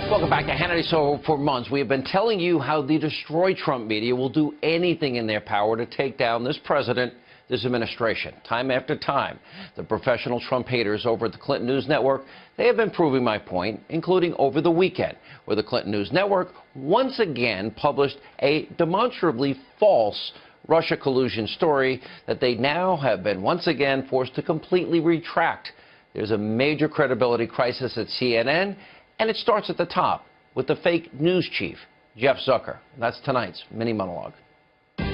Welcome back to Hannity. So for months, we have been telling you how the Destroy Trump media will do anything in their power to take down this president, this administration. Time after time, the professional Trump haters over at the Clinton News Network, they have been proving my point, including over the weekend, where the Clinton News Network once again published a demonstrably false Russia collusion story that they now have been once again forced to completely retract. There's a major credibility crisis at CNN, and it starts at the top with the fake news chief, Jeff Zucker. That's tonight's mini monologue. All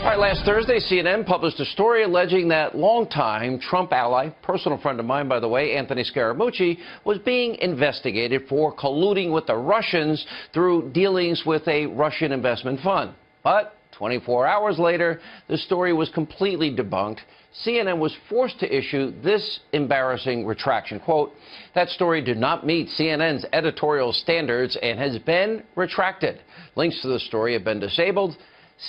right, last Thursday, CNN published a story alleging that longtime Trump ally, personal friend of mine, by the way, Anthony Scaramucci, was being investigated for colluding with the Russians through dealings with a Russian investment fund. But 24 hours later, the story was completely debunked. CNN was forced to issue this embarrassing retraction. Quote, that story did not meet CNN's editorial standards and has been retracted. Links to the story have been disabled.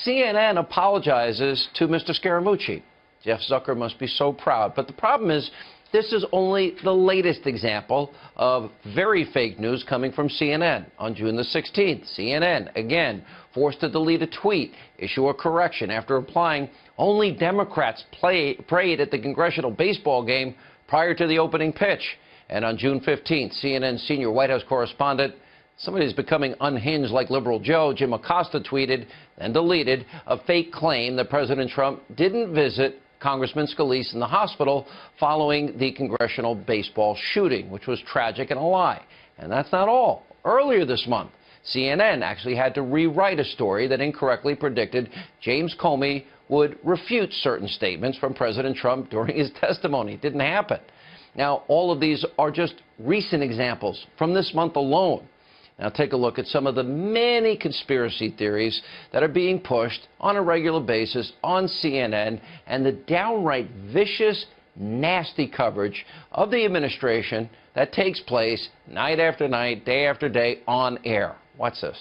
CNN apologizes to Mr. Scaramucci. Jeff Zucker must be so proud. But the problem is, this is only the latest example of very fake news coming from CNN. On June the 16th, CNN, again, forced to delete a tweet, issue a correction after implying only Democrats prayed at the congressional baseball game prior to the opening pitch. And on June 15th, CNN's senior White House correspondent, somebody who's becoming unhinged like Liberal Joe, Jim Acosta, tweeted and deleted a fake claim that President Trump didn't visit Congressman Scalise in the hospital following the congressional baseball shooting, which was tragic and a lie. And that's not all. Earlier this month, CNN actually had to rewrite a story that incorrectly predicted James Comey would refute certain statements from President Trump during his testimony. It didn't happen. Now, all of these are just recent examples from this month alone. Now, take a look at some of the many conspiracy theories that are being pushed on a regular basis on CNN and the downright vicious, nasty coverage of the administration that takes place night after night, day after day on air. Watch this.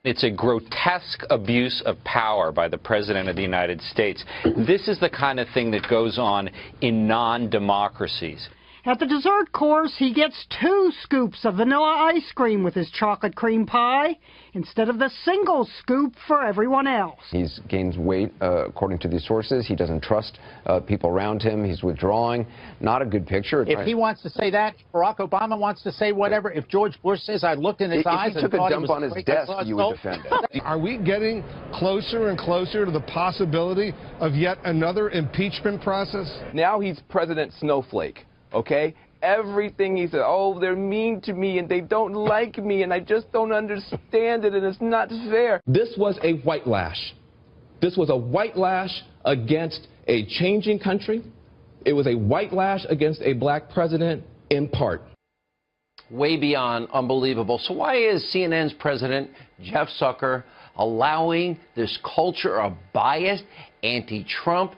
It's a grotesque abuse of power by the President of the United States. This is the kind of thing that goes on in non-democracies. At the dessert course, he gets 2 scoops of vanilla ice cream with his chocolate cream pie instead of the single scoop for everyone else. He's gained weight, according to these sources. He doesn't trust people around him. He's withdrawing. Not a good picture. If he wants to say that, Barack Obama wants to say whatever. If George Bush says, I looked in his eyes and thought he was a dump on his desk, you would defend it. Are we getting closer and closer to the possibility of yet another impeachment process? Now he's President Snowflake. Okay? Everything he said, oh, they're mean to me and they don't like me and I just don't understand it and it's not fair. This was a white lash. This was a white lash against a changing country. It was a white lash against a black president in part. Way beyond unbelievable. So why is CNN's president, Jeff Zucker, allowing this culture of biased, anti-Trump,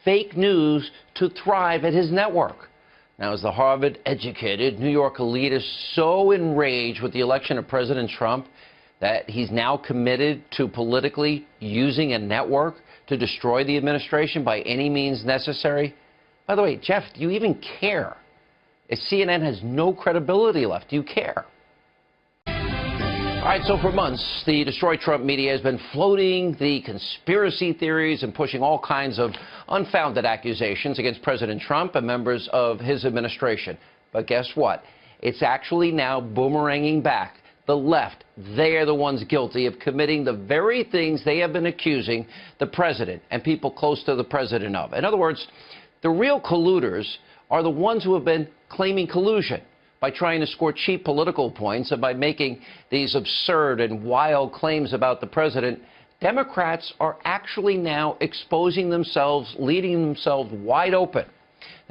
fake news to thrive at his network? Now, as the Harvard-educated New York elite is so enraged with the election of President Trump that he's now committed to politically using a network to destroy the administration by any means necessary. By the way, Jeff, do you even care? If CNN has no credibility left, do you care? All right, so for months, the Destroy Trump media has been floating the conspiracy theories and pushing all kinds of unfounded accusations against President Trump and members of his administration. But guess what? It's actually now boomeranging back. The left, they are the ones guilty of committing the very things they have been accusing the president and people close to the president of. In other words, the real colluders are the ones who have been claiming collusion by trying to score cheap political points and by making these absurd and wild claims about the president. Democrats are actually now exposing themselves, leading themselves wide open.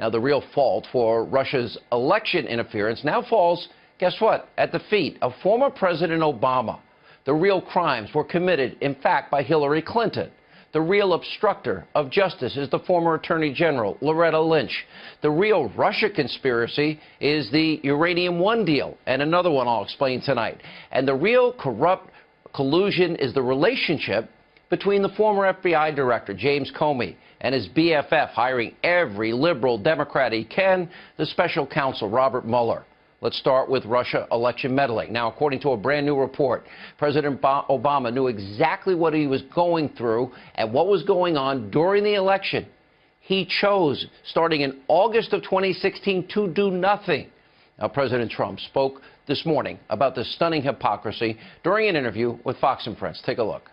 Now, the real fault for Russia's election interference now falls, guess what, at the feet of former President Obama. The real crimes were committed, in fact, by Hillary Clinton. The real obstructor of justice is the former Attorney General, Loretta Lynch. The real Russia conspiracy is the Uranium One deal, and another one I'll explain tonight. And the real corrupt collusion is the relationship between the former FBI director, James Comey, and his BFF hiring every liberal Democrat he can, the special counsel, Robert Mueller. Let's start with Russia election meddling. Now, according to a brand new report, President Obama knew exactly what he was going through and what was going on during the election. He chose, starting in August of 2016, to do nothing. Now, President Trump spoke this morning about the stunning hypocrisy during an interview with Fox and Friends. Take a look.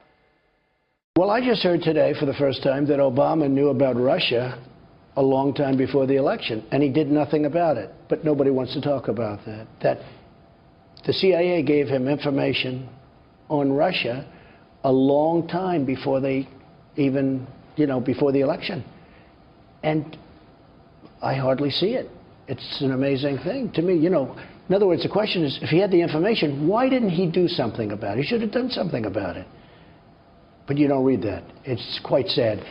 Well, I just heard today for the first time that Obama knew about Russia a long time before the election, and he did nothing about it. But nobody wants to talk about that. That the CIA gave him information on Russia a long time before they even, before the election. And I hardly see it. It's an amazing thing to me. In other words, the question is, if he had the information, why didn't he do something about it? He should have done something about it. But you don't read that. It's quite sad.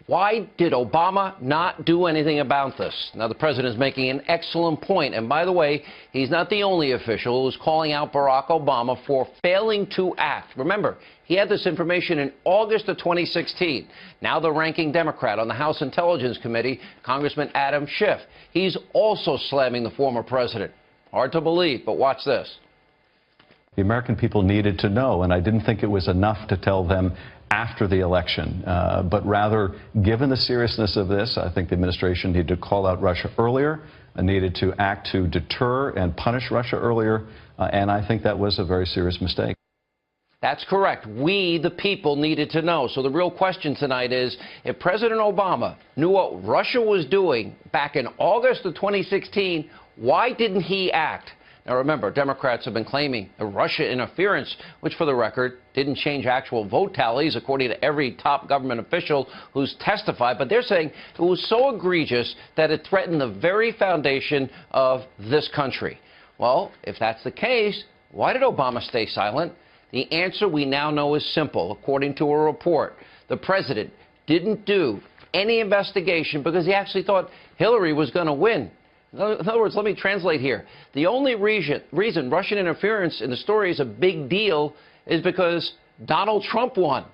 Why did Obama not do anything about this? Now, the president is making an excellent point. And by the way, he's not the only official who's calling out Barack Obama for failing to act. Remember, he had this information in August of 2016. Now the ranking Democrat on the House Intelligence Committee, Congressman Adam Schiff, he's also slamming the former president. Hard to believe, but watch this. The American people needed to know, and I didn't think it was enough to tell them after the election, but rather, given the seriousness of this, I think the administration needed to call out Russia earlier, needed to act to deter and punish Russia earlier, and I think that was a very serious mistake. That's correct. We, the people, needed to know. So the real question tonight is, if President Obama knew what Russia was doing back in August of 2016, why didn't he act? Now, remember, Democrats have been claiming a Russia interference, which, for the record, didn't change actual vote tallies, according to every top government official who's testified. But they're saying it was so egregious that it threatened the very foundation of this country. Well, if that's the case, why did Obama stay silent? The answer we now know is simple. According to a report, the president didn't do any investigation because he actually thought Hillary was going to win. In other words, let me translate here. The only reason Russian interference in the story is a big deal is because Donald Trump won.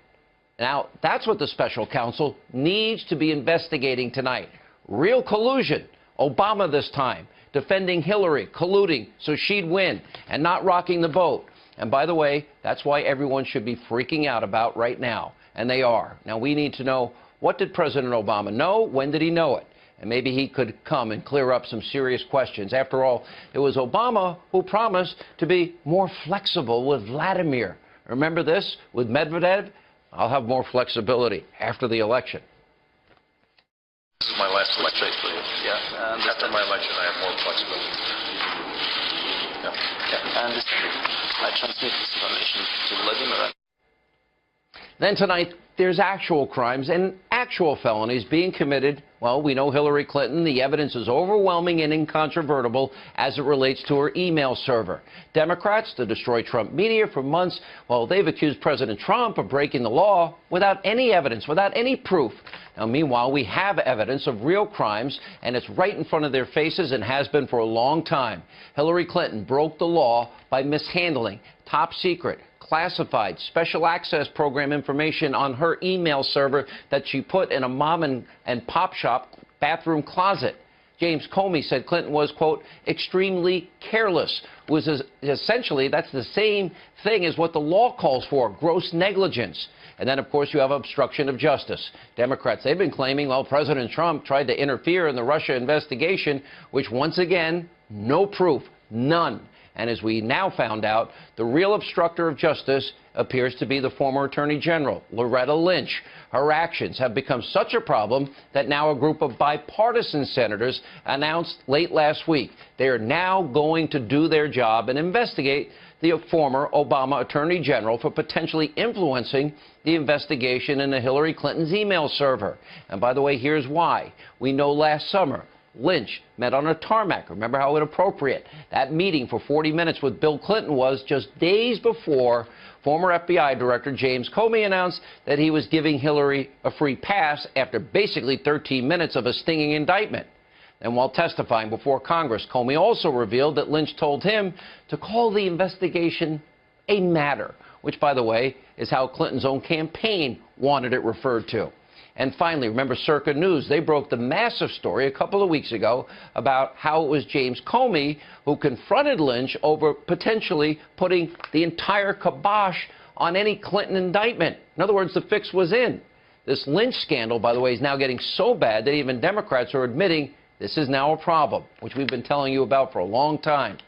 Now, that's what the special counsel needs to be investigating tonight. Real collusion. Obama this time, defending Hillary, colluding so she'd win, and not rocking the boat. And by the way, that's why everyone should be freaking out about right now. And they are. Now, we need to know, what did President Obama know? When did he know it? And maybe he could come and clear up some serious questions. After all, it was Obama who promised to be more flexible with Vladimir. Remember this? With Medvedev, I'll have more flexibility after the election. This is my last election for you. Yeah. After my election, I have more flexibility. Yeah. And I transmit this information to Vladimir. Then tonight, there's actual crimes and actual felonies being committed. Well, we know Hillary Clinton. The evidence is overwhelming and incontrovertible as it relates to her email server. Democrats, to destroy Trump media for months, well, they've accused President Trump of breaking the law without any evidence, without any proof. Now, meanwhile, we have evidence of real crimes, and it's right in front of their faces and has been for a long time. Hillary Clinton broke the law by mishandling top secret, classified special access program information on her email server that she put in a mom and pop shop bathroom closet. James Comey said Clinton was, quote, extremely careless. Essentially, that's the same thing as what the law calls for, gross negligence. And then, of course, you have obstruction of justice. Democrats, they've been claiming, well, President Trump tried to interfere in the Russia investigation, which, once again, no proof, none. And as we now found out, the real obstructor of justice appears to be the former Attorney General, Loretta Lynch. Her actions have become such a problem that now a group of bipartisan senators announced late last week they are now going to do their job and investigate the former Obama Attorney General for potentially influencing the investigation into Hillary Clinton's email server. And by the way, here's why. We know last summer, Lynch met on a tarmac. Remember how inappropriate that meeting for 40 minutes with Bill Clinton was, just days before former FBI Director James Comey announced that he was giving Hillary a free pass after basically 13 minutes of a stinging indictment. And while testifying before Congress, Comey also revealed that Lynch told him to call the investigation a matter, which, by the way, is how Clinton's own campaign wanted it referred to. And finally, remember Circa News? They broke the massive story a couple of weeks ago about how it was James Comey who confronted Lynch over potentially putting the entire kibosh on any Clinton indictment. In other words, the fix was in. This Lynch scandal, by the way, is now getting so bad that even Democrats are admitting this is now a problem, which we've been telling you about for a long time.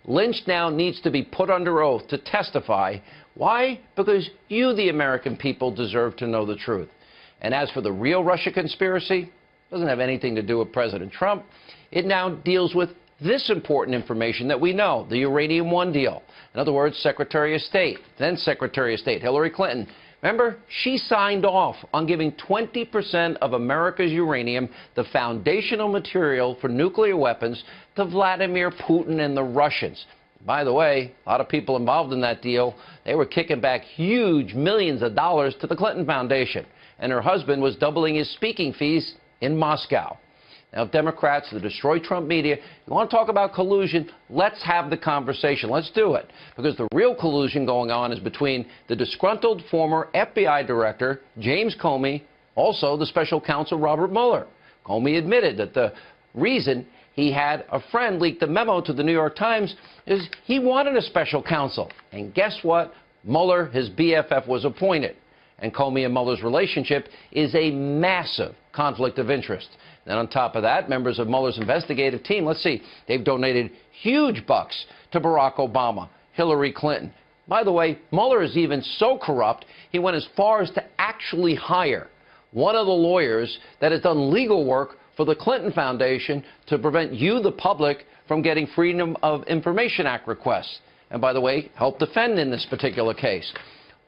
Lynch now needs to be put under oath to testify. Why? Because you, the American people, deserve to know the truth. And as for the real Russia conspiracy, it doesn't have anything to do with President Trump. It now deals with this important information that we know, the Uranium One deal. In other words, Secretary of State, then Secretary of State Hillary Clinton. Remember, she signed off on giving 20% of America's uranium, the foundational material for nuclear weapons, to Vladimir Putin and the Russians. By the way, a lot of people involved in that deal, they were kicking back huge millions of dollars to the Clinton Foundation. And her husband was doubling his speaking fees in Moscow. Now, Democrats, the Destroy Trump media, you want to talk about collusion, let's have the conversation. Let's do it. Because the real collusion going on is between the disgruntled former FBI director, James Comey, also the special counsel, Robert Mueller. Comey admitted that the reason he had a friend leak the memo to the New York Times is he wanted a special counsel. And guess what? Mueller, his BFF, was appointed. And Comey and Mueller's relationship is a massive conflict of interest. Then on top of that, members of Mueller's investigative team, let's see, they've donated huge bucks to Barack Obama, Hillary Clinton. By the way, Mueller is even so corrupt, he went as far as to actually hire one of the lawyers that has done legal work for the Clinton Foundation to prevent you, the public, from getting Freedom of Information Act requests. And by the way, help defend in this particular case.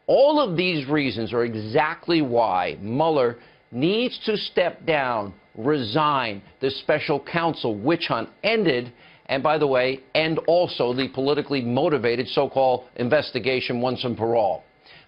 All of these reasons are exactly why Mueller needs to step down, resign. This special counsel witch hunt ended, and by the way, end also the politically motivated so-called investigation once and for all.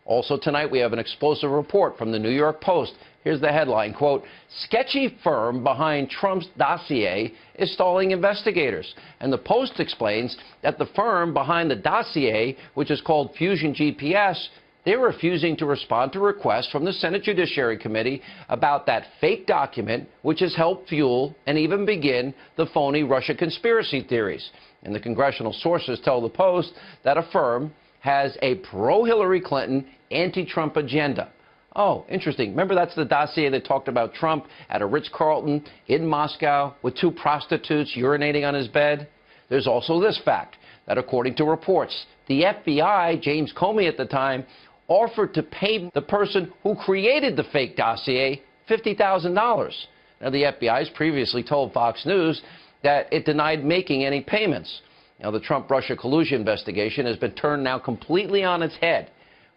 Also tonight, we have an explosive report from the New York Post. Here's the headline, quote, sketchy firm behind Trump's dossier is stalling investigators. And the Post explains that the firm behind the dossier, which is called Fusion GPS, they're refusing to respond to requests from the Senate Judiciary Committee about that fake document, which has helped fuel and even begin the phony Russia conspiracy theories. And the congressional sources tell the Post that a firm has a pro-Hillary Clinton, anti-Trump agenda. Oh, interesting. Remember, that's the dossier that talked about Trump at a Ritz-Carlton in Moscow with 2 prostitutes urinating on his bed? There's also this fact, that according to reports, the FBI, James Comey at the time, offered to pay the person who created the fake dossier $50,000. Now, the FBI has previously told Fox News that it denied making any payments. Now, the Trump-Russia collusion investigation has been turned now completely on its head.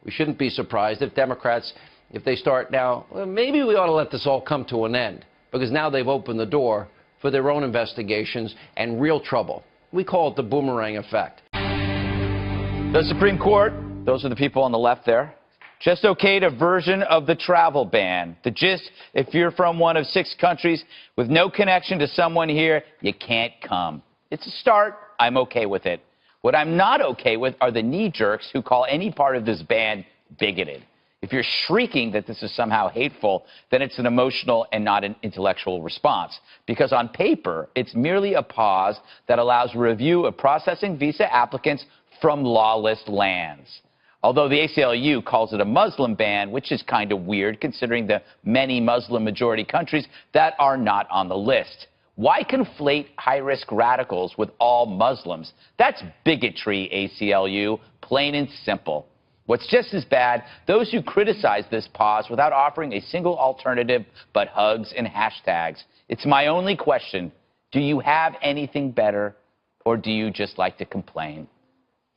We shouldn't be surprised if Democrats, if they start now, well, maybe we ought to let this all come to an end, because now they've opened the door for their own investigations and real trouble. We call it the boomerang effect. The Supreme Court, those are the people on the left there, just okayed a version of the travel ban. The gist, if you're from one of 6 countries with no connection to someone here, you can't come. It's a start. I'm okay with it. What I'm not okay with are the knee-jerks who call any part of this ban bigoted. If you're shrieking that this is somehow hateful, then it's an emotional and not an intellectual response. Because on paper, it's merely a pause that allows review of processing visa applicants from lawless lands. Although the ACLU calls it a Muslim ban, which is kind of weird considering the many Muslim-majority countries that are not on the list. Why conflate high-risk radicals with all Muslims? That's bigotry, ACLU, plain and simple. What's just as bad, those who criticize this pause without offering a single alternative but hugs and hashtags. It's my only question. Do you have anything better, or do you just like to complain?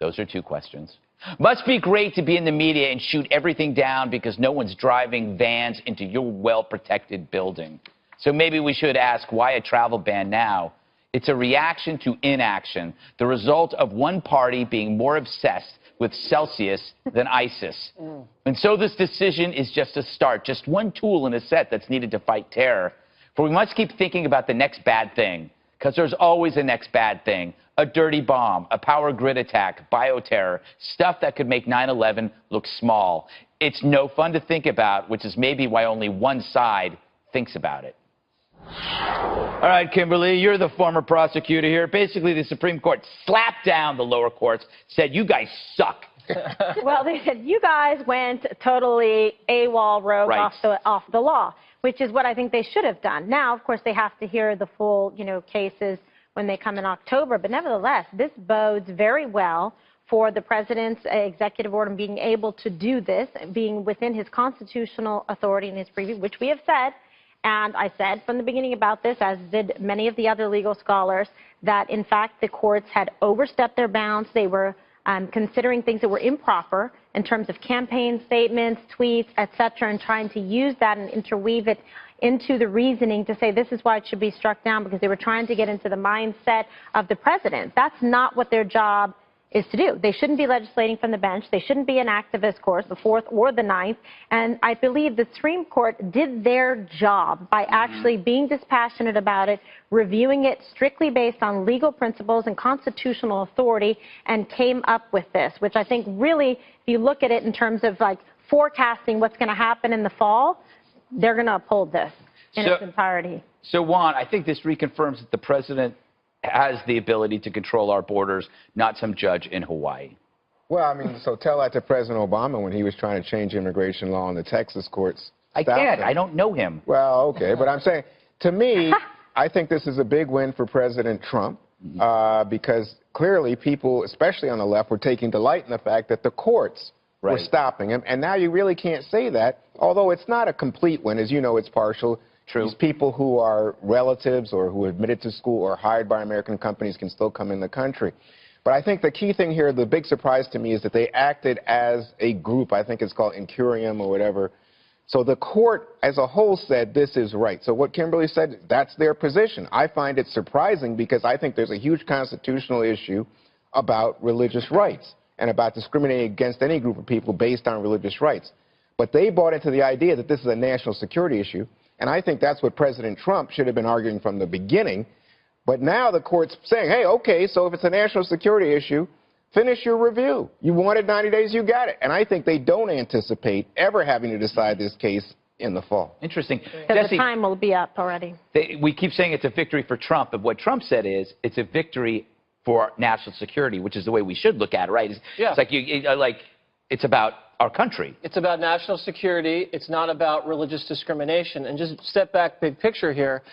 Those are 2 questions. Must be great to be in the media and shoot everything down because no one's driving vans into your well-protected building. So maybe we should ask, why a travel ban now? It's a reaction to inaction, the result of one party being more obsessed with Celsius than ISIS. And so this decision is just a start, just one tool in a set that's needed to fight terror. For we must keep thinking about the next bad thing, because there's always a next bad thing. A dirty bomb, a power grid attack, bioterror, stuff that could make 9/11 look small. it's no fun to think about, which is maybe why only one side thinks about it. All right, Kimberly, you're the former prosecutor here. Basically, the Supreme Court slapped down the lower courts, said, you guys suck. Well, they said, you guys went totally AWOL rogue off the law, which is what I think they should have done. Now, of course, they have to hear the full, cases when they come in October. But nevertheless, this bodes very well for the president's executive order being able to do this, being within his constitutional authority in his preview, which we have said. And I said from the beginning about this, as did many of the other legal scholars, that in fact the courts had overstepped their bounds. They were considering things that were improper in terms of campaign statements, tweets, etc., and trying to use that and interweave it into the reasoning to say this is why it should be struck down, because they were trying to get into the mindset of the president. That's not what their job is to do. They shouldn't be legislating from the bench. They shouldn't be an activist course, the 4th or the 9th. And I believe the Supreme Court did their job by actually being dispassionate about it, reviewing it strictly based on legal principles and constitutional authority, and came up with this, which I think really, if you look at it in terms of like forecasting what's going to happen in the fall, they're going to uphold this in its entirety. So, Juan, I think this reconfirms that the president has the ability to control our borders, not some judge in Hawaii. Well, I mean, so tell that to President Obama when he was trying to change immigration law in the Texas courts. I can't. I don't know him. Well, okay. But I'm saying, to me, I think this is a big win for President Trump because clearly people, especially on the left, were taking delight in the fact that the courts were stopping him. And now you really can't say that, although it's not a complete win. As you know, it's partial. True. These people who are relatives or who are admitted to school or hired by American companies can still come in the country. But I think the key thing here, the big surprise to me, is that they acted as a group. I think it's called in curiam or whatever. So the court as a whole said this is right. So what Kimberly said, that's their position. I find it surprising because I think there's a huge constitutional issue about religious rights and about discriminating against any group of people based on religious rights. But they bought into the idea that this is a national security issue. And I think that's what President Trump should have been arguing from the beginning. But now the court's saying, hey, okay, so if it's a national security issue, finish your review. You wanted 90 days, you got it. And I think they don't anticipate ever having to decide this case in the fall. Interesting. Because the time will be up already. We keep saying it's a victory for Trump, but what Trump said is it's a victory for national security, which is the way we should look at it, right? It's like it's about our country. It's about national security. It's not about religious discrimination. And just step back, big picture here.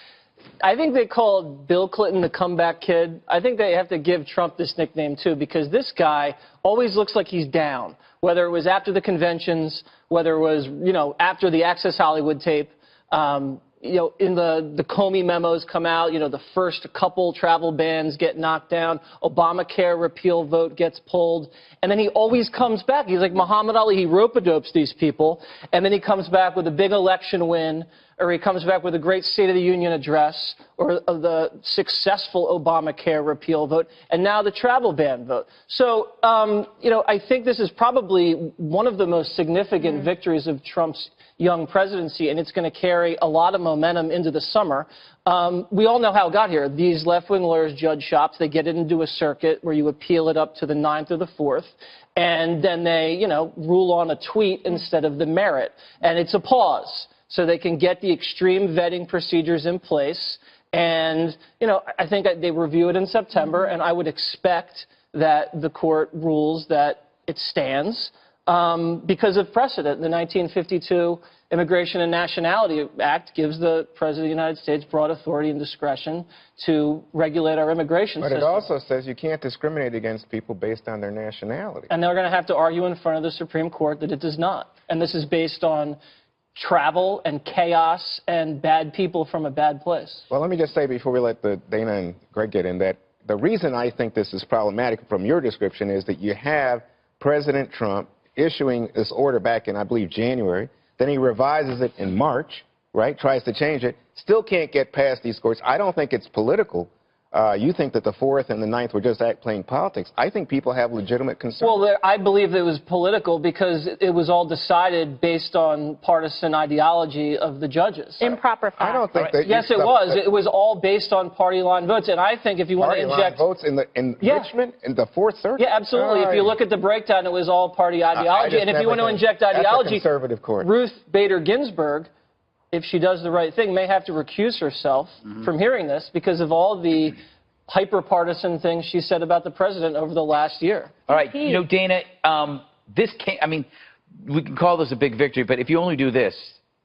I think they called Bill Clinton the comeback kid. I think they have to give Trump this nickname, too, because this guy always looks like he's down, whether it was after the conventions, whether it was, after the Access Hollywood tape. In the Comey memos come out, the first couple travel bans get knocked down, Obamacare repeal vote gets pulled, and then he always comes back. He's like Muhammad Ali. He rope-a-dopes these people, and then he comes back with a big election win, or he comes back with a great State of the Union address, or the successful Obamacare repeal vote, and now the travel ban vote. So, I think this is probably one of the most significant victories of Trump's young presidency, and it's going to carry a lot of momentum into the summer. We all know how it got here. These left-wing lawyers judge shops. They get it into a circuit where you appeal it up to the 9th or the 4th, and then they, rule on a tweet instead of the merit. And it's a pause, so they can get the extreme vetting procedures in place. And, I think that they review it in September, and I would expect that the court rules that it stands. Because of precedent. The 1952 Immigration and Nationality Act gives the President of the United States broad authority and discretion to regulate our immigration system. But it also says you can't discriminate against people based on their nationality. And they're going to have to argue in front of the Supreme Court that it does not. And this is based on travel and chaos and bad people from a bad place. Well, let me just say before we let Dana and Greg get in that the reason I think this is problematic from your description is that you have President Trump issuing this order back in, I believe, January. Then he revises it in March, right, tries to change it, still can't get past these courts. I don't think it's political. you think that the 4th and the 9th were just playing politics. I think people have legitimate concerns. Well, I believe it was political because it was all decided based on partisan ideology of the judges. Improper facts. I don't think that. Yes, it was. It was all based on party line votes, and I think if you want to inject votes in Richmond in the 4th Circuit. Yeah, absolutely. If you look at the breakdown, it was all party ideology, and if you want to inject ideology, conservative court. Ruth Bader Ginsburg, if she does the right thing, may have to recuse herself from hearing this because of all the hyper-partisan things she said about the president over the last year. All right, you know, Dana, this can't, I mean, we can call this a big victory, but if you only do this,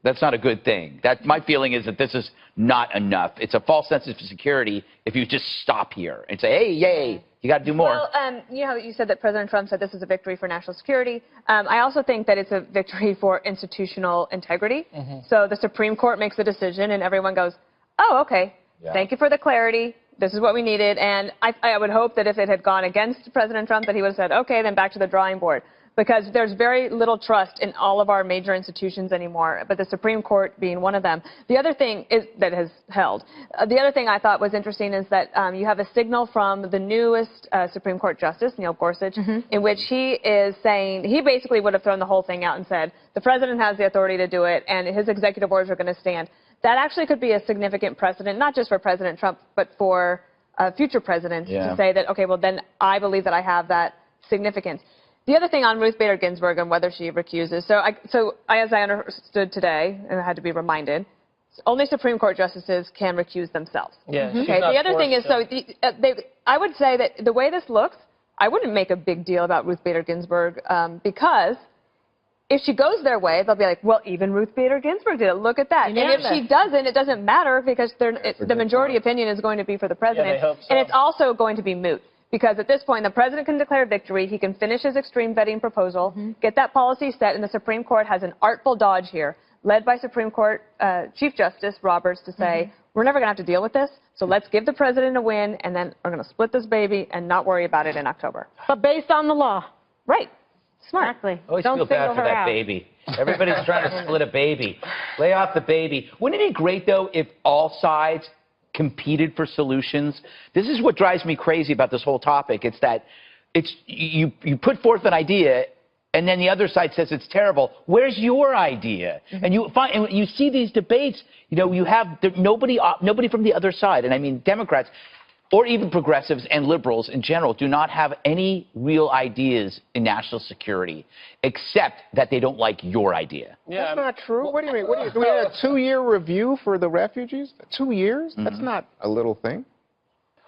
that's not a good thing. My feeling is that this is not enough. It's a false sense of security if you just stop here and say, hey, yay, you got to do more. Well, you know, you said that President Trump said this is a victory for national security. I also think that it's a victory for institutional integrity. So the Supreme Court makes a decision and everyone goes, oh, okay, thank you for the clarity. This is what we needed. And I would hope that if it had gone against President Trump, that he would have said, okay, then back to the drawing board. Because there's very little trust in all of our major institutions anymore, but the Supreme Court being one of them. The other thing is that has held. The other thing I thought was interesting is that you have a signal from the newest Supreme Court Justice, Neil Gorsuch, in which he is saying, he basically would have thrown the whole thing out and said, the president has the authority to do it, and his executive orders are going to stand. That actually could be a significant precedent, not just for President Trump, but for future presidents to say that, okay, well, then I believe that I have that significance. The other thing on Ruth Bader Ginsburg and whether she recuses, as I understood today, and I had to be reminded, only Supreme Court justices can recuse themselves. Yeah, okay. The other thing is, I would say that the way this looks, I wouldn't make a big deal about Ruth Bader Ginsburg because if she goes their way, they'll be like, well, even Ruth Bader Ginsburg did it. Look at that. And if she doesn't, it doesn't matter because the majority opinion is going to be for the president. Yeah, they hope so. And it's also going to be moot. Because at this point, the president can declare victory. He can finish his extreme vetting proposal, get that policy set, and the Supreme Court has an artful dodge here, led by Supreme Court Chief Justice Roberts, to say, we're never going to have to deal with this, so let's give the president a win, and then we're going to split this baby and not worry about it in October. But based on the law. Right. Smart. Exactly. I always Don't feel bad single for her that out. baby. Everybody's trying to split a baby. Lay off the baby. Wouldn't it be great, though, if all sides competed for solutions? This is what drives me crazy about this whole topic. It's that you put forth an idea and then the other side says it's terrible. Where's your idea? And you see these debates, you know, you have nobody from the other side, and I mean Democrats or even progressives and liberals in general do not have any real ideas in national security except that they don't like your idea. Yeah, that's not true. What do you mean? Do we have a 2-year review for the refugees? 2 years? That's not a little thing.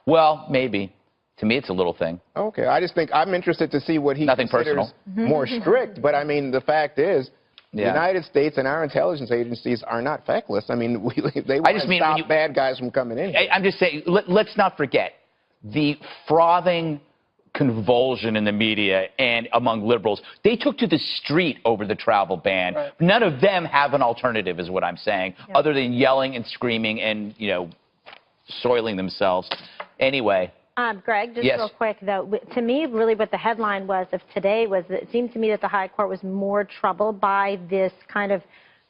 Well, maybe. To me, it's a little thing. Okay. I just think I'm interested to see what he considers more strict. But, I mean, the fact is, the United States and our intelligence agencies are not feckless. I mean, they want to stop bad guys from coming in. I'm just saying, let's not forget the frothing convulsion in the media and among liberals. They took to the street over the travel ban. Right. None of them have an alternative, is what I'm saying, other than yelling and screaming and, you know, soiling themselves. Anyway. Greg, just real quick, though, to me, really what the headline was of today was that it seemed to me that the High Court was more troubled by this kind of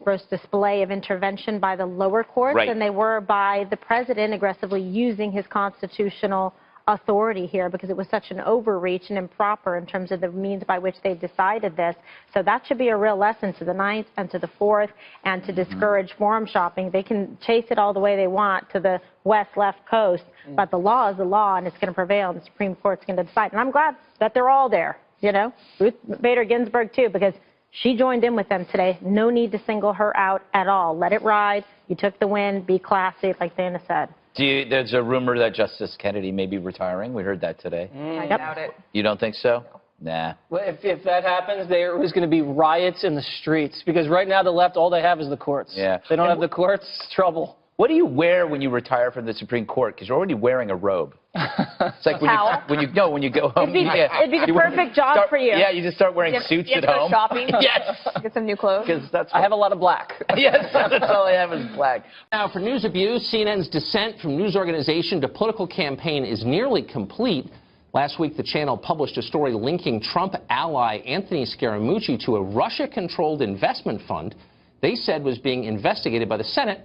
gross display of intervention by the lower courts than they were by the president aggressively using his constitutional authority here, because it was such an overreach and improper in terms of the means by which they decided this. So that should be a real lesson to the 9th and to the 4th, and to discourage forum shopping. They can chase it all the way they want to the west, left coast, but the law is the law, and it's going to prevail, and the Supreme Court's going to decide. And I'm glad that they're all there, you know, Ruth Bader Ginsburg too, because she joined in with them today. No need to single her out at all. Let it ride. You took the win. Be classy, like Dana said. There's a rumor that Justice Kennedy may be retiring. We heard that today. I doubt it. You don't think so? No. Nah. Well, if that happens, there is going to be riots in the streets, because right now the left, all they have is the courts. Yeah. They don't have the courts. Trouble. What do you wear when you retire from the Supreme Court? Because you're already wearing a robe. It's like when you go home. It'd be the perfect job for you. Yeah, you just start wearing suits at home. Shopping. Yes. Get some new clothes. I have a lot of black. Yes, that's all I have is black. Now, for news abuse, CNN's descent from news organization to political campaign is nearly complete. Last week, the channel published a story linking Trump ally Anthony Scaramucci to a Russia-controlled investment fund they said was being investigated by the Senate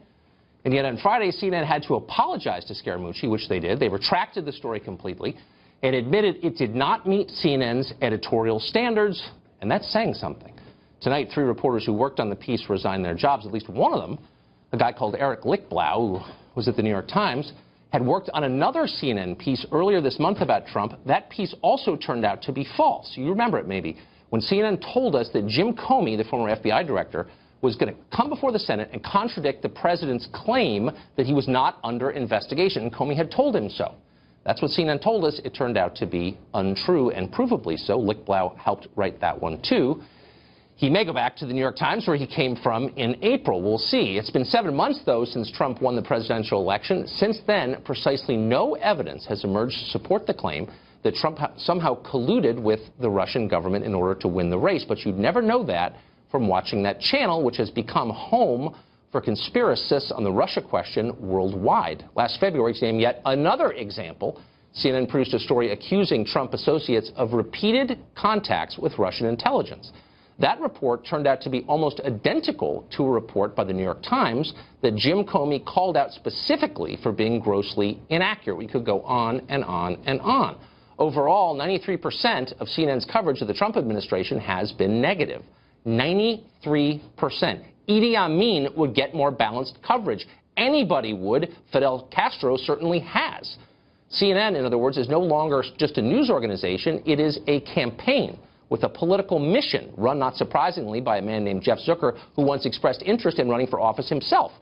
And yet on Friday, CNN had to apologize to Scaramucci, which they did. They retracted the story completely and admitted it did not meet CNN's editorial standards, and that's saying something. Tonight, 3 reporters who worked on the piece resigned their jobs. At least one of them, a guy called Eric Lichtblau, who was at the New York Times, had worked on another CNN piece earlier this month about Trump. That piece also turned out to be false. You remember it maybe, when CNN told us that Jim Comey, the former FBI director, was going to come before the Senate and contradict the president's claim that he was not under investigation. And Comey had told him so. That's what CNN told us. It turned out to be untrue, and provably so. Lichtblau helped write that one, too. He may go back to the New York Times, where he came from in April. We'll see. It's been 7 months, though, since Trump won the presidential election. Since then, precisely no evidence has emerged to support the claim that Trump somehow colluded with the Russian government in order to win the race. But you'd never know that from watching that channel, which has become home for conspiracists on the Russia question worldwide. Last February came yet another example. CNN produced a story accusing Trump associates of repeated contacts with Russian intelligence. That report turned out to be almost identical to a report by the New York Times that Jim Comey called out specifically for being grossly inaccurate. We could go on and on and on. Overall, 93% of CNN's coverage of the Trump administration has been negative. 93%. Idi Amin would get more balanced coverage. Anybody would. Fidel Castro certainly has. CNN, in other words, is no longer just a news organization. It is a campaign with a political mission run, not surprisingly, by a man named Jeff Zucker, who once expressed interest in running for office himself.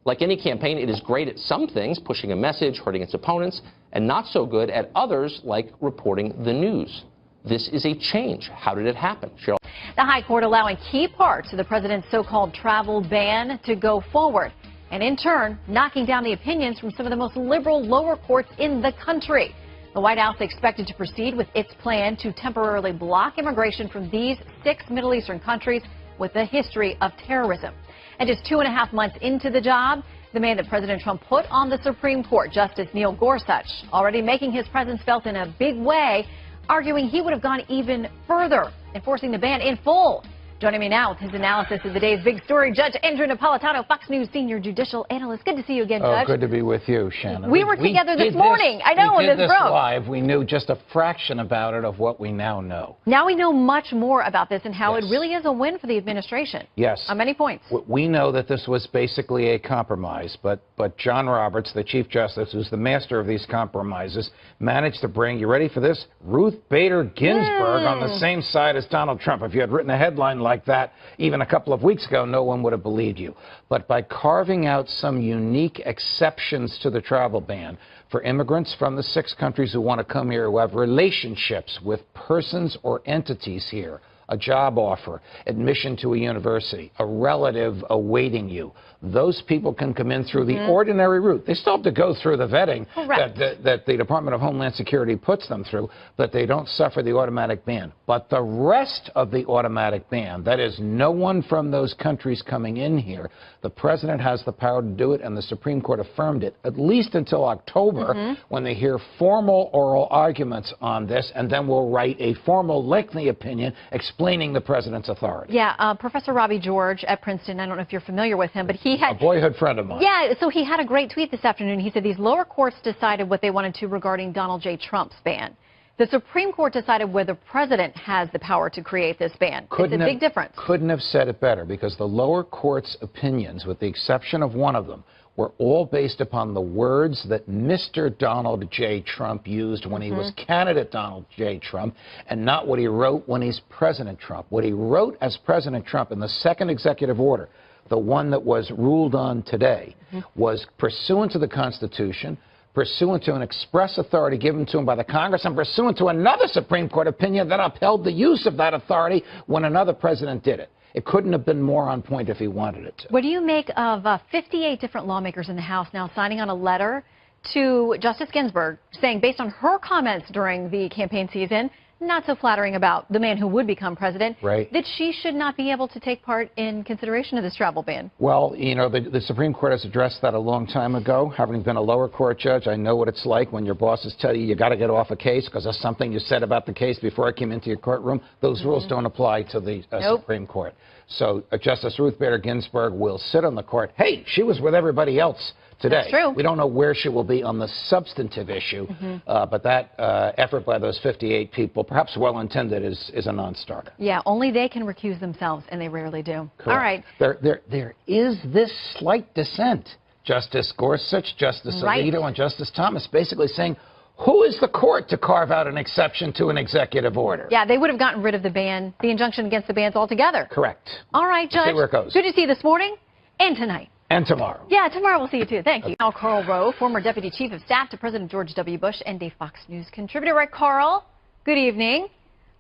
Like any campaign, it is great at some things, pushing a message, hurting its opponents, and not so good at others, like reporting the news. This is a change. How did it happen? Cheryl? The High Court allowing key parts of the president's so-called travel ban to go forward, and in turn, knocking down the opinions from some of the most liberal lower courts in the country. The White House expected to proceed with its plan to temporarily block immigration from these 6 Middle Eastern countries with a history of terrorism. And just 2.5 months into the job, the man that President Trump put on the Supreme Court, Justice Neil Gorsuch, already making his presence felt in a big way, arguing he would have gone even further, enforcing the ban in full. Joining me now with his analysis of the day's big story, Judge Andrew Napolitano, Fox News senior judicial analyst. Good to see you again, Judge. Good to be with you, Shannon. We were together this morning. I know, when this broke. Live. We knew just a fraction about it of what we now know. Now we know much more about this and how it really is a win for the administration. Yes. On many points. We know that this was basically a compromise, but John Roberts, the Chief Justice, who's the master of these compromises, managed to bring, you ready for this, Ruth Bader Ginsburg on the same side as Donald Trump. If you had written a headline like that even a couple of weeks ago, no one would have believed you. But by carving out some unique exceptions to the travel ban for immigrants from the 6 countries who want to come here, who have relationships with persons or entities here, a job offer, admission to a university, a relative awaiting you, those people can come in through the ordinary route. They still have to go through the vetting that the Department of Homeland Security puts them through, but they don't suffer the automatic ban. But the rest of the automatic ban, that is, no one from those countries coming in here, the president has the power to do it, and the Supreme Court affirmed it, at least until October, when they hear formal oral arguments on this, and then we'll write a formal, lengthy opinion explaining the president's authority. Yeah, Professor Robbie George at Princeton, I don't know if you're familiar with him, but he had... A boyhood friend of mine. Yeah, so he had a great tweet this afternoon. He said these lower courts decided what they wanted to regarding Donald J. Trump's ban. The Supreme Court decided whether the president has the power to create this ban. It's a big difference. Couldn't have said it better, because the lower court's opinions, with the exception of one of them, were all based upon the words that Mr. Donald J. Trump used when he was candidate Donald J. Trump, and not what he wrote when he's President Trump. What he wrote as President Trump in the second executive order, the one that was ruled on today, was pursuant to the Constitution, pursuant to an express authority given to him by the Congress, and pursuant to another Supreme Court opinion that upheld the use of that authority when another president did it. It couldn't have been more on point if he wanted it to. What do you make of 58 different lawmakers in the House now signing on a letter to Justice Ginsburg saying, based on her comments during the campaign season, not so flattering about the man who would become president, right, that she should not be able to take part in consideration of this travel ban. Well, you know, the Supreme Court has addressed that a long time ago. Having been a lower court judge, I know what it's like when your bosses tell you got to get off a case because of something you said about the case before I came into your courtroom. Those rules don't apply to the Supreme Court. So Justice Ruth Bader Ginsburg will sit on the court. Hey, she was with everybody else today. That's true. We don't know where she will be on the substantive issue, but that effort by those 58 people, perhaps well-intended, is a non-starter. Yeah, only they can recuse themselves, and they rarely do. Correct. All right. There is this slight dissent. Justice Gorsuch, Justice Alito, and Justice Thomas basically saying, who is the court to carve out an exception to an executive order? Yeah, they would have gotten rid of the ban, the injunction against the bans altogether. Correct. All right, Judge. We'll see where it goes. Good to see you this morning and tonight. And tomorrow. Yeah, tomorrow we'll see you too. Thank you. Now, Karl Rove, former Deputy Chief of Staff to President George W. Bush and a Fox News contributor. Right, Karl, good evening.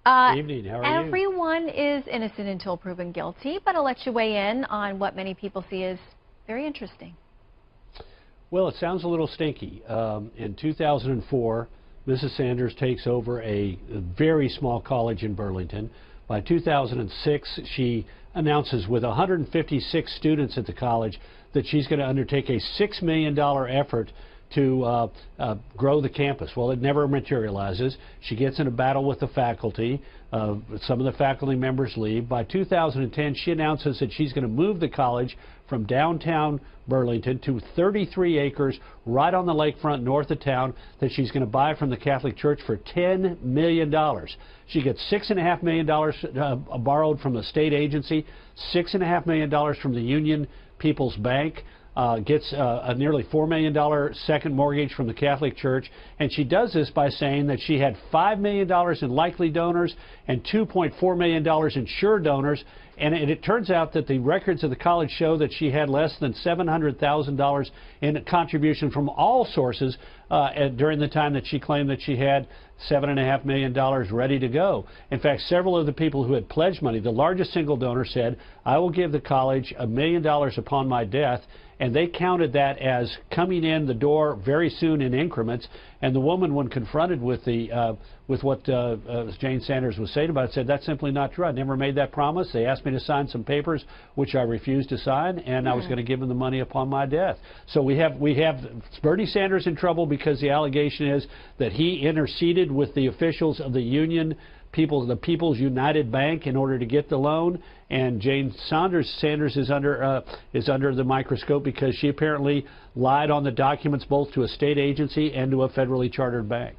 Good evening. How are you? Everyone is innocent until proven guilty, but I'll let you weigh in on what many people see as very interesting. Well, it sounds a little stinky. In 2004, Mrs. Sanders takes over a very small college in Burlington. By 2006, she announces with 156 students at the college that she's going to undertake a $6 million effort to grow the campus. Well, it never materializes. She gets in a battle with the faculty. Some of the faculty members leave. By 2010, she announces that she's going to move the college from downtown Burlington to 33 acres right on the lakefront north of town that she's going to buy from the Catholic Church for $10 million. She gets $6.5 million borrowed from a state agency, $6.5 million from the Union People's Bank, gets a nearly $4 million second mortgage from the Catholic Church, and she does this by saying that she had $5 million in likely donors and $2.4 million in sure donors, and it turns out that the records of the college show that she had less than $700,000 in contribution from all sources during the time that she claimed that she had $7.5 million ready to go. In fact, several of the people who had pledged money, the largest single donor said, I will give the college $1 million upon my death, and they counted that as coming in the door very soon in increments. And the woman, when confronted with what Jane Sanders was saying about it, said, that's simply not true. I never made that promise. They asked me to sign some papers, which I refused to sign, and I was going to give them the money upon my death. So we have Bernie Sanders in trouble because the allegation is that he interceded with the officials of the Union the People's United Bank in order to get the loan, and Jane Sanders is under the microscope because she apparently lied on the documents both to a state agency and to a federally chartered bank.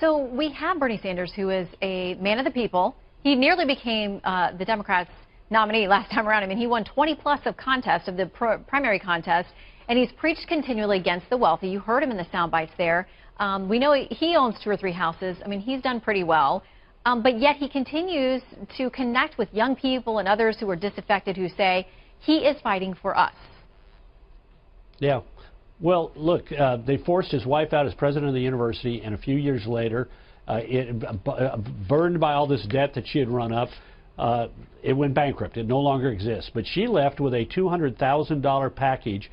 So we have Bernie Sanders, who is a man of the people. He nearly became the Democrats' nominee last time around. I mean, he won 20+ of contests, of the primary contest, and he's preached continually against the wealthy. You heard him in the sound bites there. We know he owns 2 or 3 houses. I mean, he's done pretty well. But yet he continues to connect with young people and others who are disaffected who say he is fighting for us. Yeah. Well, look, they forced his wife out as president of the university, and a few years later, burdened by all this debt that she had run up, it went bankrupt. It no longer exists. But she left with a $200,000 package,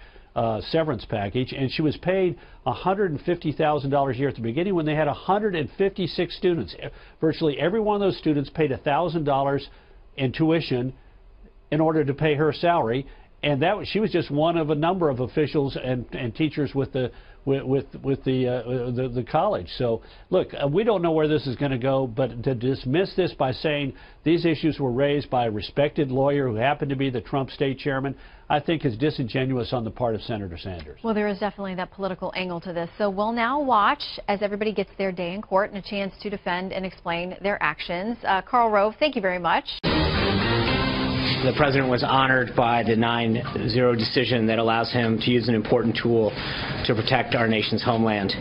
severance package, and she was paid $150,000 a year at the beginning when they had 156 students. Virtually every one of those students paid $1,000 in tuition in order to pay her salary, and she was just one of a number of officials and teachers with the college. So look, we don't know where this is going to go, but to dismiss this by saying these issues were raised by a respected lawyer who happened to be the Trump state chairman, I think is disingenuous on the part of Senator Sanders. Well, there is definitely that political angle to this. So we'll now watch as everybody gets their day in court and a chance to defend and explain their actions. Karl Rove, thank you very much. The president was honored by the 9-0 decision that allows him to use an important tool to protect our nation's homeland.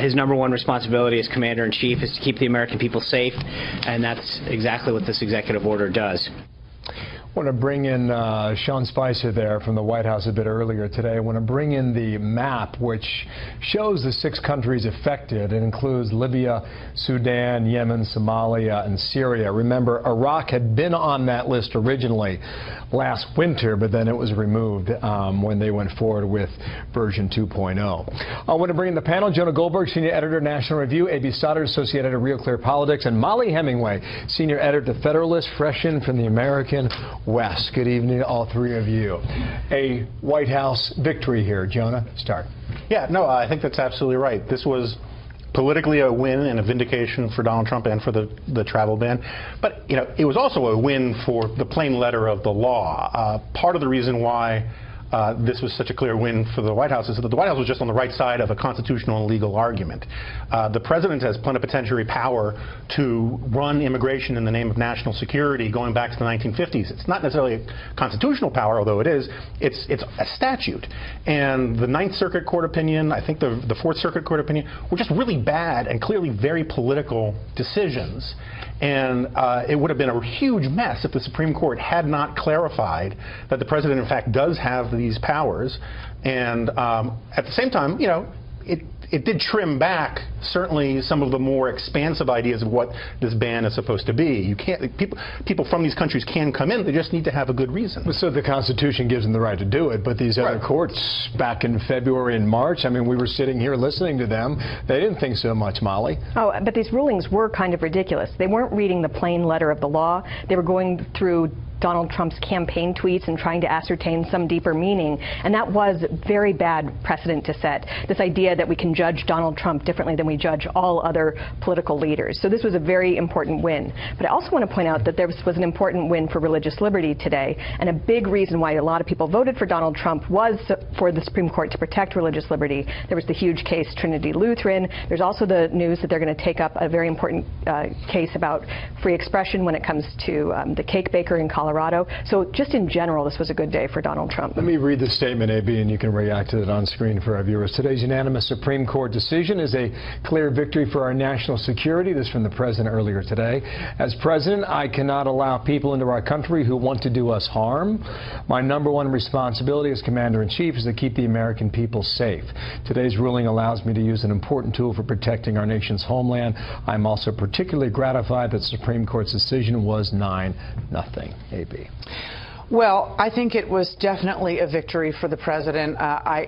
His #1 responsibility as commander-in-chief is to keep the American people safe, and that's exactly what this executive order does. I want to bring in Sean Spicer there from the White House a bit earlier today. I want to bring in the map which shows the 6 countries affected. It includes Libya, Sudan, Yemen, Somalia, and Syria. Remember, Iraq had been on that list originally last winter, but then it was removed when they went forward with version 2.0. I want to bring in the panel, Jonah Goldberg, Senior Editor, National Review, A.B. Stoddard, Associate Editor, Real Clear Politics, and Molly Hemingway, Senior Editor, The Federalist, fresh in from the American West. Good evening to all 3 of you. A White House victory here. Jonah, start. Yeah, no, I think that's absolutely right. This was politically a win and a vindication for Donald Trump and for the travel ban. But, you know, it was also a win for the plain letter of the law. Part of the reason why this was such a clear win for the White House is that the White House was just on the right side of a constitutional and legal argument. The president has plenipotentiary power to run immigration in the name of national security going back to the 1950s. It's not necessarily a constitutional power, although it is. It's a statute. And the Ninth Circuit Court opinion, I think the Fourth Circuit Court opinion, were just really bad and clearly very political decisions. And it would have been a huge mess if the Supreme Court had not clarified that the president, in fact, does have these powers. And at the same time, you know, it did trim back certainly some of the more expansive ideas of what this ban is supposed to be. You can't, people from these countries can come in, they just need to have a good reason. So the Constitution gives them the right to do it, but these other courts back in February and March, I mean, we were sitting here listening to them. They didn't think so much, Molly. Oh, but these rulings were kind of ridiculous. They weren't reading the plain letter of the law. They were going through Donald Trump's campaign tweets and trying to ascertain some deeper meaning, and that was very bad precedent to set. This idea that we can judge Donald Trump differently than we judge all other political leaders. So this was a very important win. But I also want to point out that this was an important win for religious liberty today, and a big reason why a lot of people voted for Donald Trump was for the Supreme Court to protect religious liberty. There was the huge case Trinity Lutheran. There's also the news that they're going to take up a very important case about free expression when it comes to the cake baker in Colorado. So just in general, this was a good day for Donald Trump. Let me read the statement, A.B., and you can react to it on screen for our viewers. Today's unanimous Supreme Court decision is a clear victory for our national security. This from the president earlier today. As president, I cannot allow people into our country who want to do us harm. My #1 responsibility as commander-in-chief is to keep the American people safe. Today's ruling allows me to use an important tool for protecting our nation's homeland. I'm also particularly gratified that the Supreme Court's decision was 9-0. A.B. Well, I think it was definitely a victory for the president.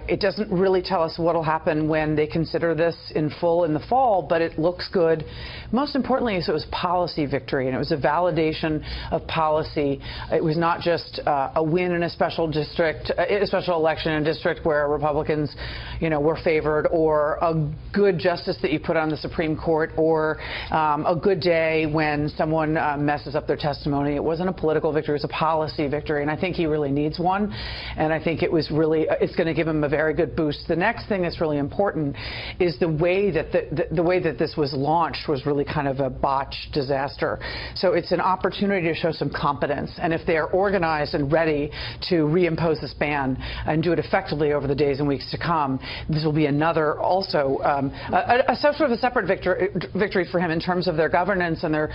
It doesn't really tell us what will happen when they consider this in full in the fall, but it looks good. Most importantly, it was policy victory, and it was a validation of policy. It was not just a win in a special district, a special election in a district where Republicans, you know, were favored, or a good justice that you put on the Supreme Court, or a good day when someone messes up their testimony. It wasn't a political victory, it was a policy victory. And I think he really needs one, and I think it's going to give him a very good boost. The next thing that's really important is the way that the way that this was launched was really kind of a botched disaster. So it's an opportunity to show some competence, and if they're organized and ready to reimpose this ban and do it effectively over the days and weeks to come, this will be another also a sort of a separate victory for him in terms of their governance and their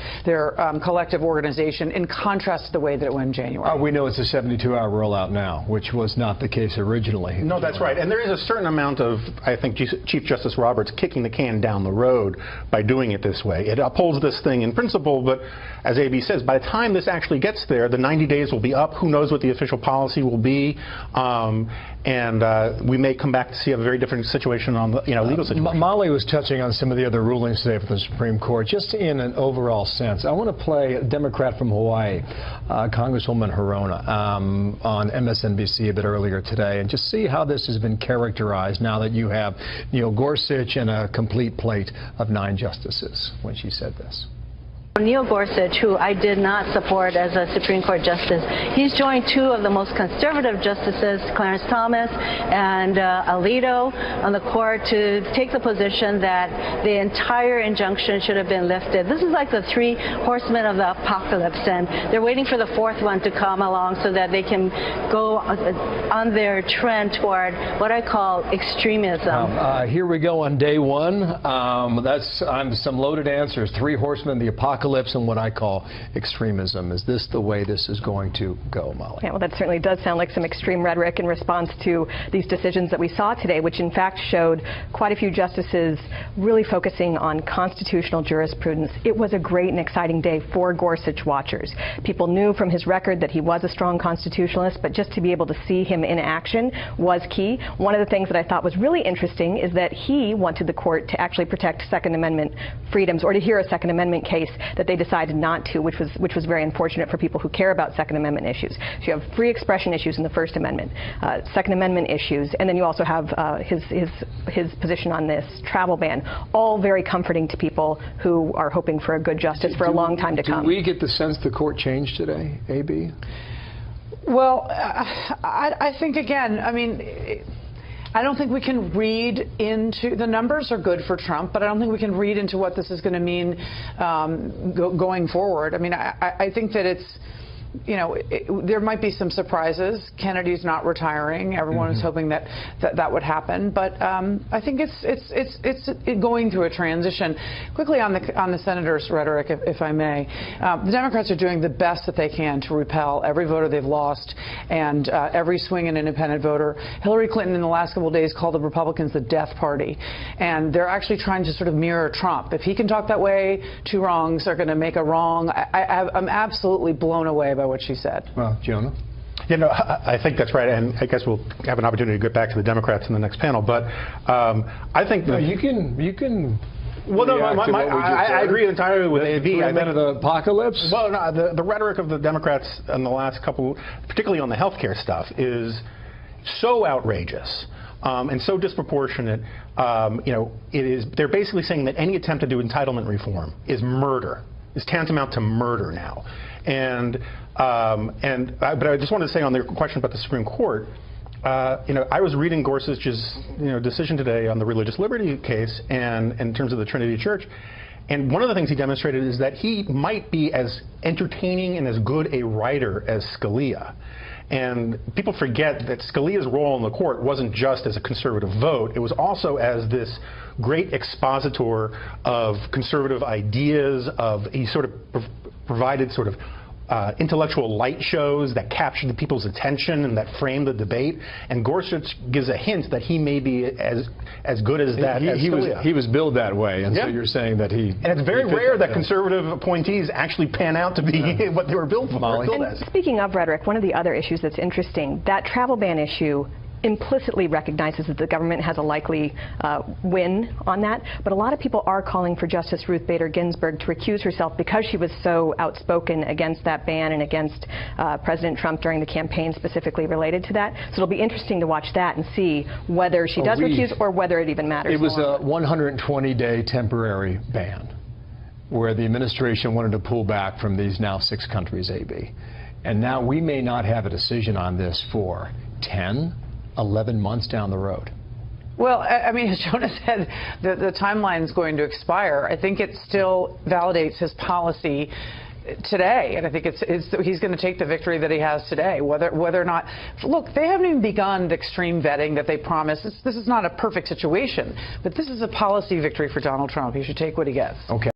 collective organization, in contrast to the way that it went in January. We know it's a 72-hour rollout now, which was not the case originally. No, that's right. And there is a certain amount of, I think, Chief Justice Roberts kicking the can down the road by doing it this way. It upholds this thing in principle, but as A.B. says, by the time this actually gets there, the 90 days will be up. Who knows what the official policy will be? And we may come back to see a very different situation on the legal situation. Molly was touching on some of the other rulings today from the Supreme Court. Just in an overall sense, I want to play a Democrat from Hawaii, Congresswoman Hirona, on MSNBC a bit earlier today, and just see how this has been characterized now that you have Neil Gorsuch and a complete plate of 9 justices when she said this. Neil Gorsuch, who I did not support as a Supreme Court justice, he's joined 2 of the most conservative justices, Clarence Thomas and Alito, on the court to take the position that the entire injunction should have been lifted. This is like the 3 horsemen of the apocalypse, and they're waiting for the 4th one to come along so that they can go on their trend toward what I call extremism. Here we go on day 1. That's some loaded answers. 3 horsemen of the apocalypse. apocalypse and what I call extremism. Is this the way this is going to go, Molly? Yeah, well, that certainly does sound like some extreme rhetoric in response to these decisions that we saw today, which in fact showed quite a few justices really focusing on constitutional jurisprudence. It was a great and exciting day for Gorsuch watchers. People knew from his record that he was a strong constitutionalist, but just to be able to see him in action was key. One of the things that I thought was really interesting is that he wanted the court to actually protect Second Amendment freedoms, or to hear a Second Amendment case that they decided not to, which was very unfortunate for people who care about Second Amendment issues. So you have free expression issues in the First Amendment, Second Amendment issues, and then you also have his position on this travel ban, all very comforting to people who are hoping for a good justice for a long time to come. Do we get the sense the court changed today, A.B.? Well, I think, again, I mean, I don't think we can read into, the numbers are good for Trump, but I don't think we can read into what this is going to mean going forward. I mean, I think that it's, you know, there might be some surprises. Kennedy's not retiring. Everyone is hoping that would happen. But I think it's going through a transition. Quickly on the senator's rhetoric, if I may, the Democrats are doing the best that they can to repel every voter they've lost and every swing and independent voter. Hillary Clinton in the last couple of days called the Republicans the death party, and they're actually trying to sort of mirror Trump. If he can talk that way, two wrongs are going to make a wrong. I'm absolutely blown away by what she said. Well, Jonah? You know, I think that's right, and I guess we'll have an opportunity to get back to the Democrats in the next panel. But I think you can. Well, no, I agree entirely with A.B. I think of the apocalypse. Well, no, the rhetoric of the Democrats in the last couple, particularly on the health care stuff, is so outrageous. And so disproportionate. You know, they're basically saying that any attempt to do entitlement reform is murder, is tantamount to murder now. But I just wanted to say on the question about the Supreme Court, you know, I was reading Gorsuch's decision today on the religious liberty case and in terms of the Trinity Church, and one of the things he demonstrated is that he might be as entertaining and as good a writer as Scalia. And people forget that Scalia's role in the court wasn't just as a conservative vote, it was also as this great expositor of conservative ideas. He sort of provided sort of intellectual light shows that captured the people's attention and that framed the debate. And Gorsuch gives a hint that he may be as good as that as Scalia. He was billed that way, and so you're saying that he... And it's very rare that conservative appointees actually pan out to be what they were billed for. And speaking of rhetoric, one of the other issues that's interesting, that travel ban issue implicitly recognizes that the government has a likely win on that, but a lot of people are calling for Justice Ruth Bader Ginsburg to recuse herself because she was so outspoken against that ban and against President Trump during the campaign specifically related to that. So it'll be interesting to watch that and see whether she does recuse or whether it even matters. It was a 120-day temporary ban where the administration wanted to pull back from these now 6 countries, A.B. And now we may not have a decision on this for 10, 11 months down the road. Well, I mean, as Jonah said, the timeline is going to expire. I think it still validates his policy today, and I think he's going to take the victory that he has today. Whether or not, look, they haven't even begun the extreme vetting that they promised. This is not a perfect situation, but this is a policy victory for Donald Trump. He should take what he gets. Okay.